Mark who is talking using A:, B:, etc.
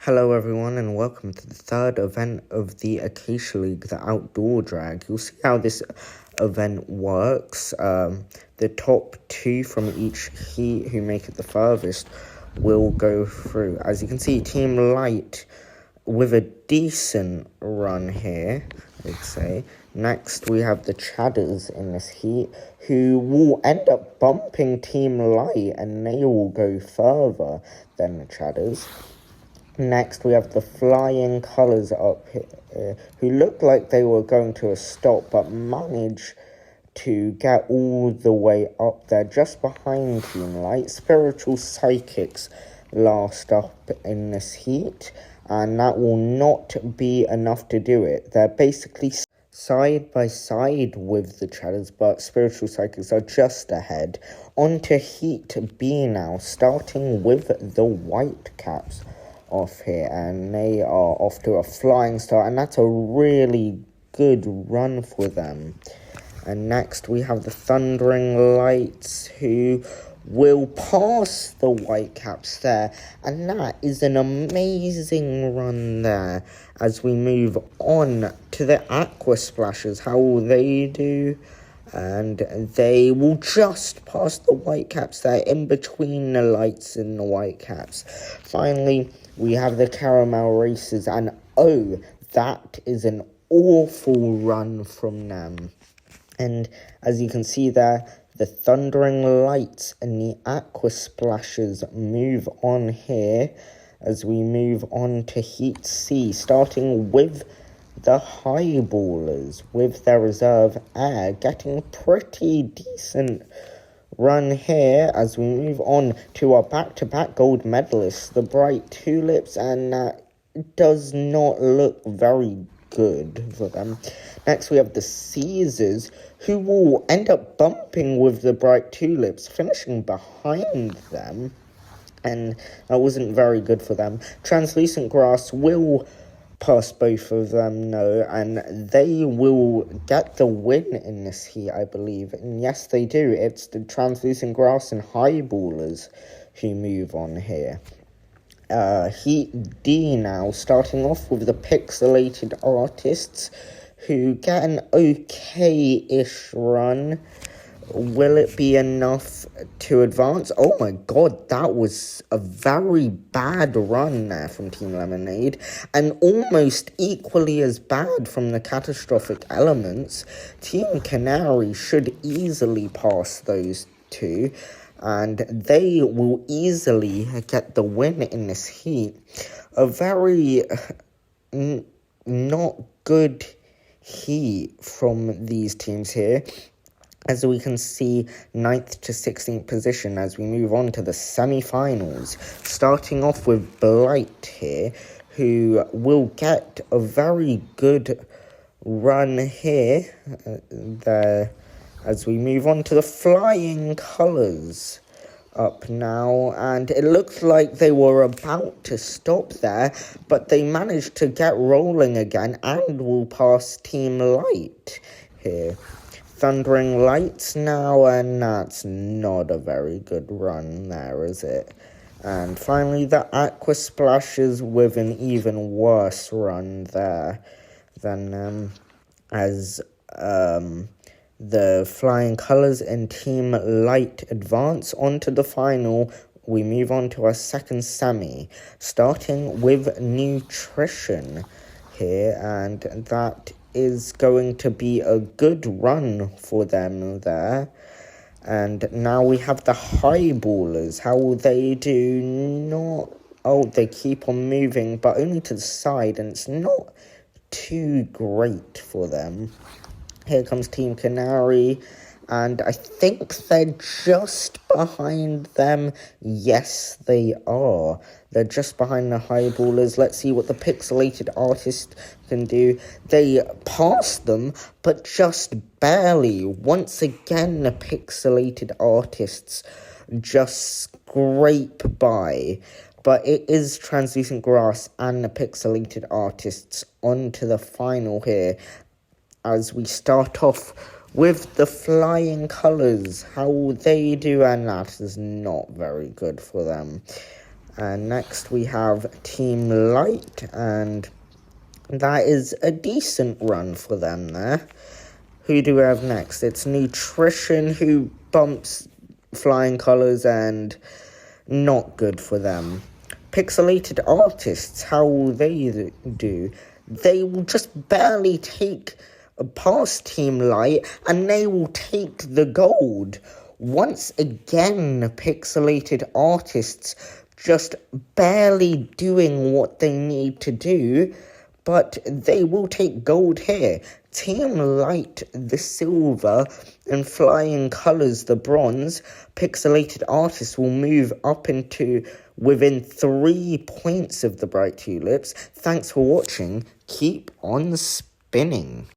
A: Hello everyone and welcome to the third event of the Acacia League, the outdoor drag. You'll see how this event works. The top two from each heat who make it the furthest will go through. As you can see, Team Light with a decent run here, I'd say. Next, we have the Chadders in this heat, who will end up bumping Team Light, and they will go further than the Chadders. Next, we have the Flying Colours up here, who looked like they were going to a stop, but managed to get all the way up there, just behind Team Light. Spiritual Psychics last up in this heat, and that will not be enough to do it. They're basically side by side with the Chadders, but Spiritual Psychics are just ahead. On to Heat B now, starting with the Whitecaps off here, and they are off to a flying start, and that's a really good run for them. And next we have the Thundering Lights, who will pass the Whitecaps there, and that is an amazing run there. As we move on to the Aqua Splashers, how will they do? And they will just pass the Whitecaps there, in between the Lights and the Whitecaps. Finally, we have the Caramel Racers, and oh, that is an awful run from them. And as you can see there, the Thundering Lights and the Aqua Splashers move on here, as we move on to Heat C, starting with the Highballers with their reserve air, getting a pretty decent run here as we move on to our back-to-back gold medalists, the Bright Tulips, and that does not look very good for them. Next we have the Caesars, who will end up bumping with the Bright Tulips, finishing behind them, and that wasn't very good for them. Translucent Grass will pass both of them, no, and they will get the win in this heat, I believe. And yes, they do. It's the Translucent Grass and Highballers who move on here. Heat D now, starting off with the Pixelated Artists, who get an okay-ish run. Will it be enough to advance? Oh my god, that was a very bad run there from Team Lemonade, and almost equally as bad from the Catastrophic Elements. Team Canary should easily pass those two, and they will easily get the win in this heat. A very not good heat from these teams here, as we can see 9th to 16th position as we move on to the semi-finals. Starting off with Blight here, who will get a very good run here there, as we move on to the Flying Colours up now, and it looks like they were about to stop there, but they managed to get rolling again and will pass Team Light here. Thundering Lights now, and that's not a very good run there, is it? And finally, the Aqua Splashers with an even worse run there than as the Flying Colours and Team Light advance onto the final. We move on to our second semi, starting with Nutrition here, and that is going to be a good run for them there. And now we have the Highballers. How will they do? Not... Oh, they keep on moving, but only to the side, and it's not too great for them. Here comes Team Canary, and I think they're just behind them. Yes, they are. They're just behind the Highballers. Let's see what the Pixelated Artist can do. They passed them, but just barely. Once again, the Pixelated Artists just scrape by. But it is Translucent Grass and the Pixelated Artists onto the final here, as we start off with the Flying Colours. How will they do? And that is not very good for them. And next we have Team Light, and that is a decent run for them there. Who do we have next? It's Nutrition, who bumps Flying Colours, and not good for them. Pixelated Artists, how will they do? They will just barely take past Team Light, and they will take the gold. Once again, Pixelated Artists just barely doing what they need to do, but they will take gold here. Team Light, the silver, and Flying Colours, the bronze. Pixelated Artists will move up into within 3 points of the Bright Tulips. Thanks for watching. Keep on spinning.